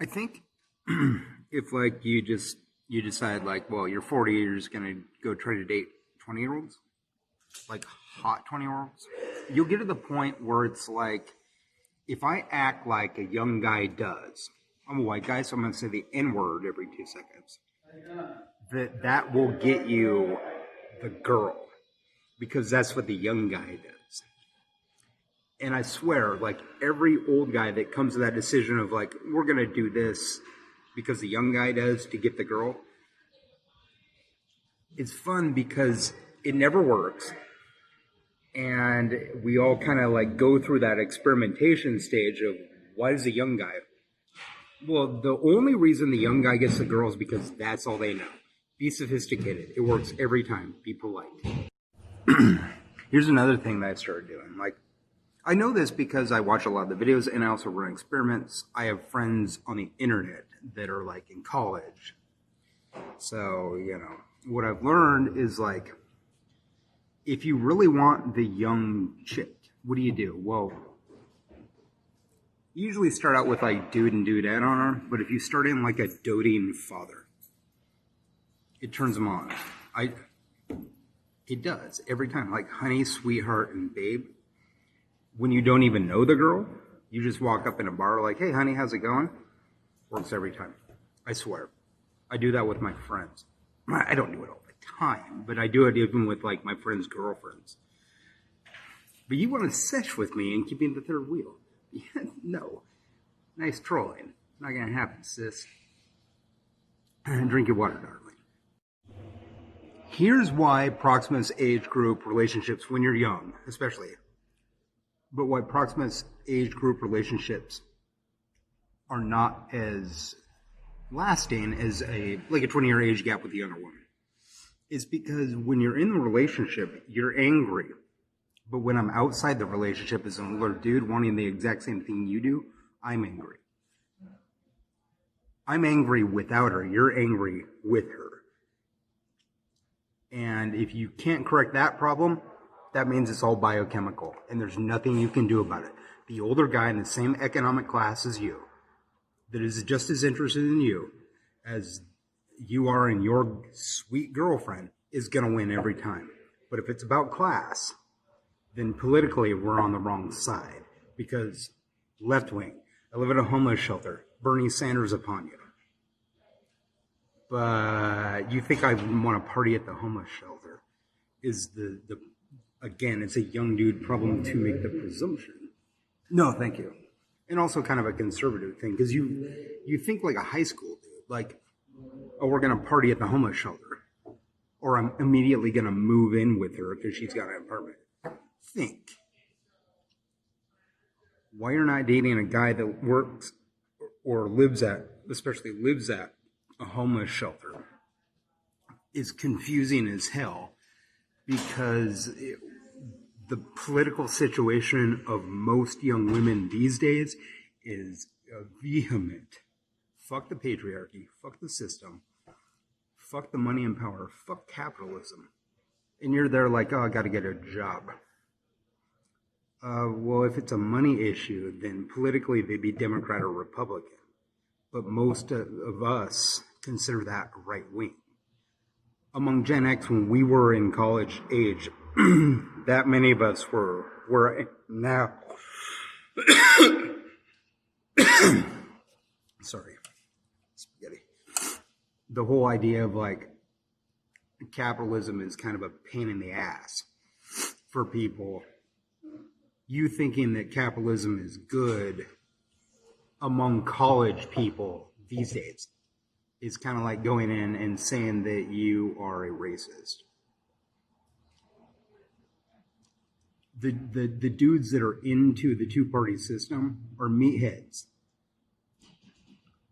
I think if like you decide like, well, you're 40, you're just gonna go try to date 20-year-olds, like hot 20-year-olds, you'll get to the point where it's like, if I act like a young guy does, I'm a white guy, so I'm gonna say the N-word every 2 seconds. That will get you the girl, because that's what the young guy does. And I swear, like every old guy that comes to that decision of like, we're gonna do this because the young guy does to get the girl, it's fun because it never works. And we all kind of like go through that experimentation stage of, why does the young guy? Well, the only reason the young guy gets the girl is because that's all they know. Be sophisticated. It works every time. Be polite. Here's another thing that I started doing. Like, I know this because I watch a lot of the videos and I also run experiments. I have friends on the internet that are like in college. So, what I've learned is like, if you really want the young chick, what do? Well, you usually start out with like dude and dudette on her, but if you start in like a doting father, it turns them on. It does every time. Like honey, sweetheart, and babe. When you don't even know the girl, you just walk up in a bar like, hey honey, how's it going? Works every time. I swear. I do that with my friends. I don't do it all the time, but I do it even with like my friends' girlfriends. But you want to sesh with me and keep me in the third wheel? Yeah, no. Nice trolling. Not gonna happen, sis. Drink your water, darling. Here's why Proximus age group relationships, when you're young, especially, but why Proximus age group relationships are not as lasting as a 20-year age gap with a younger woman, is because when you're in the relationship, you're angry. But when I'm outside the relationship as an older dude wanting the exact same thing you do, I'm angry. I'm angry without her. You're angry with her. And if you can't correct that problem, that means it's all biochemical, and there's nothing you can do about it. The older guy in the same economic class as you, that is just as interested in you as you are in your sweet girlfriend, is going to win every time. But if it's about class, then politically we're on the wrong side, because left wing, I live in a homeless shelter, Bernie Sanders upon you. But you think I want to party at the homeless shelter is again, it's a young dude problem to make the presumption. No, thank you. And also kind of a conservative thing, because you think like a high school dude, like, oh, we're going to party at the homeless shelter, or I'm immediately going to move in with her because she's got an apartment. Think. Why you're not dating a guy that works or especially lives at a homeless shelter is confusing as hell, because the political situation of most young women these days is vehement. Fuck the patriarchy, fuck the system, fuck the money and power, fuck capitalism. And you're there like, oh, I got to get a job. Well, if it's a money issue, then politically they'd be Democrat or Republican. But most of us consider that right wing. Among Gen X, when we were in college age, that many of us were now. Sorry, spaghetti. The whole idea of like capitalism is kind of a pain in the ass for people. You thinking that capitalism is good among college people these days is kind of like going in and saying that you are a racist. The dudes that are into the two-party system are meatheads.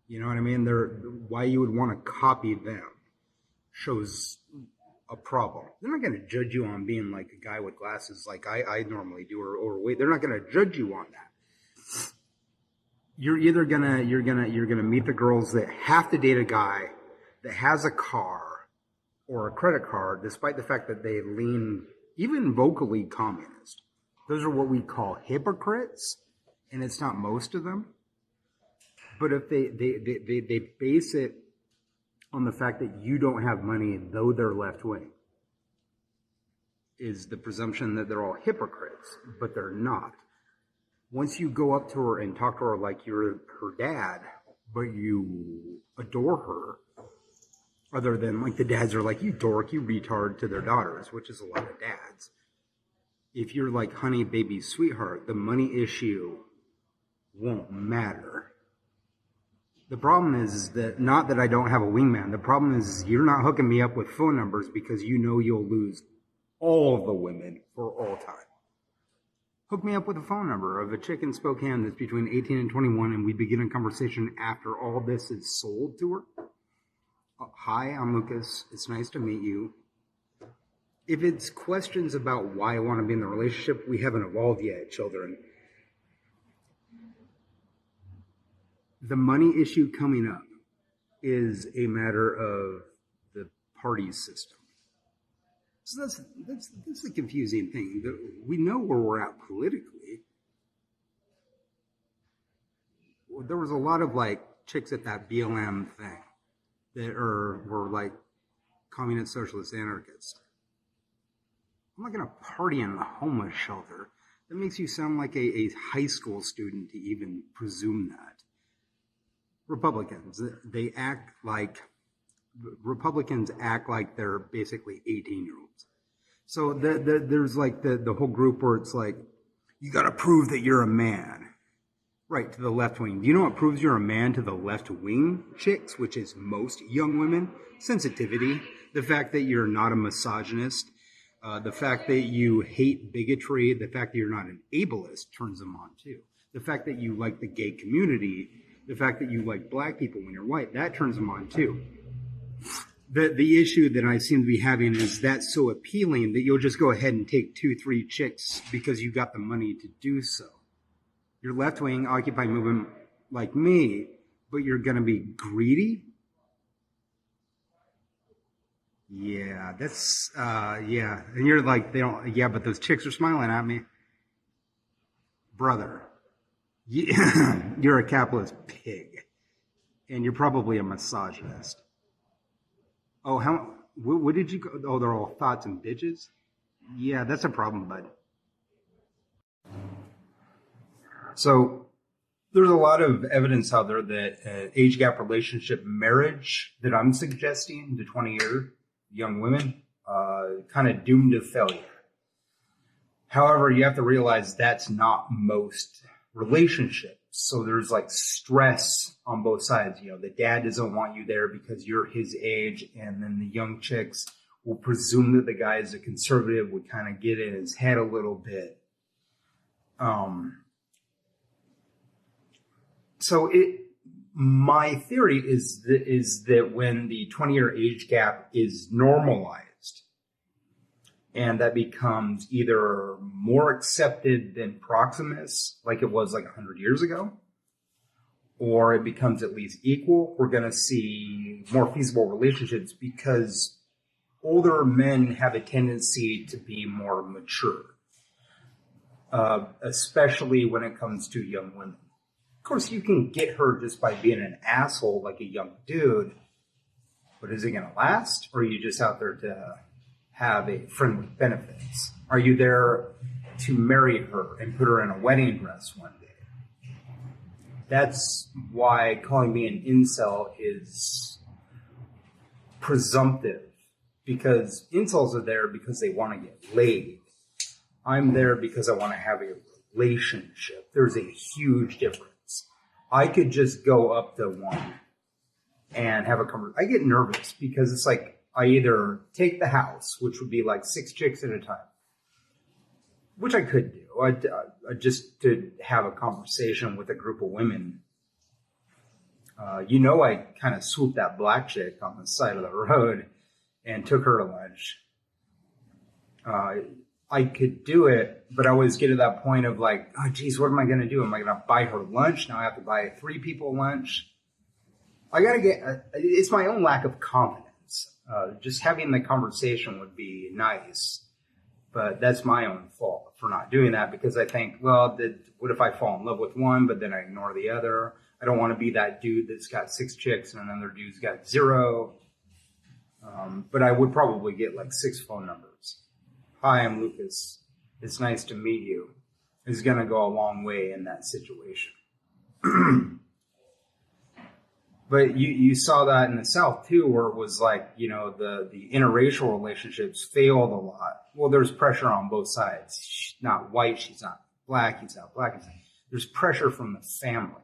You know what I mean? Why you would want to copy them shows a problem. They're not going to judge you on being like a guy with glasses like I normally do, or overweight. They're not going to judge you on that. You're either you're gonna meet the girls that have to date a guy that has a car or a credit card, despite the fact that they lean even vocally communist. Those are what we call hypocrites, and it's not most of them. But if they base it on the fact that you don't have money, though they're left wing, is the presumption that they're all hypocrites, but they're not. Once you go up to her and talk to her like you're her dad, but you adore her, other than like the dads are like, you dork, you retard to their daughters, which is a lot of dads. If you're like, honey, baby, sweetheart, the money issue won't matter. The problem is that, not that I don't have a wingman, the problem is you're not hooking me up with phone numbers because you know you'll lose all of the women for all time. Hook me up with a phone number of a chick in Spokane that's between 18 and 21, and we begin a conversation after all this is sold to her. Hi, I'm Lucas. It's nice to meet you. If it's questions about why I want to be in the relationship, we haven't evolved yet, children. The money issue coming up is a matter of the party system. So that's the confusing thing. We know where we're at politically. There was a lot of like chicks at that BLM thing that were like communist, socialist, anarchists. I'm not going to party in a homeless shelter. That makes you sound like a high school student to even presume that. Republicans act like they're basically 18-year-olds. So there's like the whole group where it's like, you got to prove that you're a man. Right, to the left wing. Do you know what proves you're a man to the left wing chicks, which is most young women? Sensitivity. The fact that you're not a misogynist. The fact that you hate bigotry. The fact that you're not an ableist turns them on too. The fact that you like the gay community. The fact that you like black people when you're white, that turns them on too. The issue that I seem to be having is that's so appealing that you'll just go ahead and take 2-3 chicks because you got the money to do so. You're left-wing, Occupy movement like me, but you're going to be greedy? Yeah, that's, yeah. And you're like, yeah, but those chicks are smiling at me. Brother, you're a capitalist pig. And you're probably a misogynist. Oh, what did you go? Oh, they're all thoughts and bitches? Yeah, that's a problem, bud. So there's a lot of evidence out there that age gap relationship marriage that I'm suggesting to 20-year young women kind of doomed to failure. However, you have to realize that's not most relationships. So there's like stress on both sides. You know, the dad doesn't want you there because you're his age, and then the young chicks will presume that the guy is a conservative, would kind of get in his head a little bit. So my theory is that when the 20-year age gap is normalized, and that becomes either more accepted than Proximus, like it was like 100 years ago, or it becomes at least equal, we're going to see more feasible relationships because older men have a tendency to be more mature, especially when it comes to young women. Of course, you can get her just by being an asshole like a young dude, but is it going to last? Or are you just out there to have a friend with benefits? Are you there to marry her and put her in a wedding dress one day? That's why calling me an incel is presumptive, because incels are there because they want to get laid. I'm there because I want to have a relationship. There's a huge difference. I could just go up to one and have a conversation. I get nervous because it's like I either take the house, which would be like 6 chicks at a time, which I could do. I just to have a conversation with a group of women. I kind of swooped that black chick on the side of the road and took her to lunch. I could do it, but I always get to that point of like, oh, geez, what am I going to do? Am I going to buy her lunch? Now I have to buy 3 people lunch. It's my own lack of confidence. Just having the conversation would be nice, but that's my own fault for not doing that because I think, well, what if I fall in love with one, but then I ignore the other? I don't want to be that dude that's got 6 chicks and another dude's got 0. But I would probably get like 6 phone numbers. Hi, I'm Lucas. It's nice to meet you. Is going to go a long way in that situation. But you saw that in the South too, where it was like, you know, the interracial relationships failed a lot. Well, there's pressure on both sides. She's not white, she's not black, he's not black. There's pressure from the family.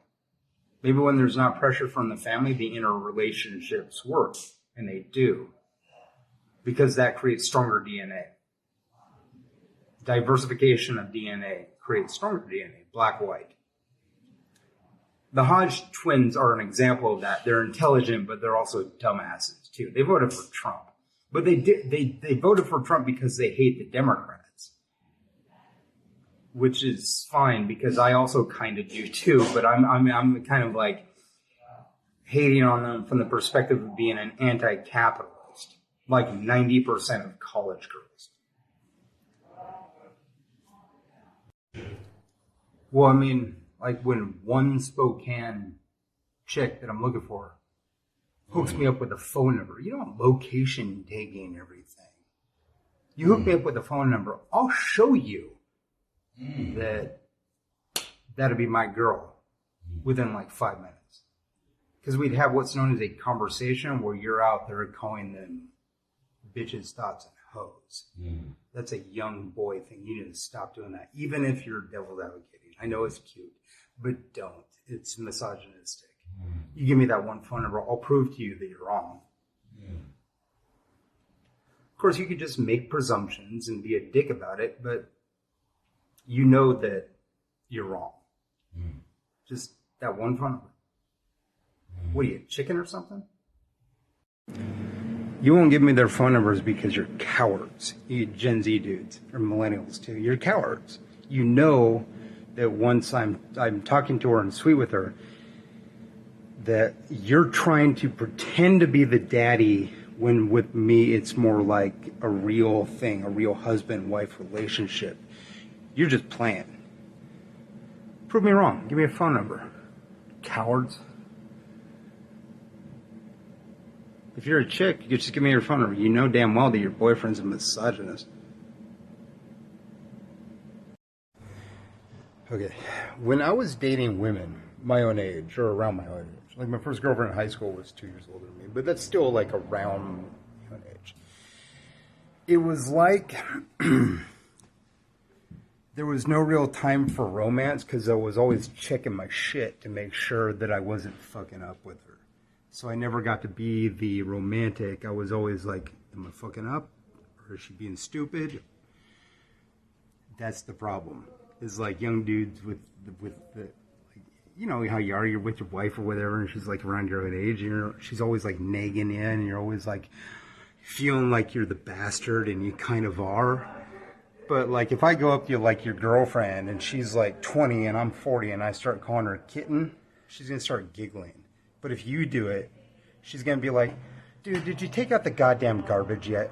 Maybe when there's not pressure from the family, the interrelationships work, and they do, because that creates stronger DNA. Diversification of DNA creates stronger DNA, black-white. The Hodge twins are an example of that. They're intelligent, but they're also dumbasses too. They voted for Trump, but they voted for Trump because they hate the Democrats, which is fine because I also kind of do too. But I'm kind of like hating on them from the perspective of being an anti-capitalist, like 90% of college girls. Well, I mean, like when one Spokane chick that I'm looking for hooks me up with a phone number. You don't location tagging everything. You hook me up with a phone number, I'll show you that that'll be my girl within like 5 minutes. Because we'd have what's known as a conversation where you're out there calling them bitches, thoughts, and hoes. That's a young boy thing. You need to stop doing that. Even if you're devil's advocating. I know it's cute, but don't. It's misogynistic. You give me that one phone number, I'll prove to you that you're wrong. Of course, you could just make presumptions and be a dick about it, but you know that you're wrong. Just that one phone number. What are you, chicken or something? You won't give me their phone numbers because you're cowards. You Gen Z dudes, or millennials too. You're cowards. You know that once I'm talking to her and sweet with her, that you're trying to pretend to be the daddy when with me it's more like a real thing, a real husband-wife relationship. You're just playing. Prove me wrong. Give me a phone number. Cowards. If you're a chick, you just give me your phone number. You know damn well that your boyfriend's a misogynist. Okay, when I was dating women my own age, or around my own age, like my first girlfriend in high school was 2 years older than me, but that's still like around my own age. It was like there was no real time for romance because I was always checking my shit to make sure that I wasn't fucking up with her. So I never got to be the romantic. I was always like, am I fucking up? Or is she being stupid? That's the problem. Is like young dudes with the, like, you know how you are, you're with your wife or whatever, and she's like around your own age, and she's always like nagging in, and you're always like feeling like you're the bastard, and you kind of are. But like if I go up to you like your girlfriend, and she's like 20 and I'm 40, and I start calling her kitten, she's gonna start giggling. But if you do it, she's gonna be like, dude, did you take out the goddamn garbage yet?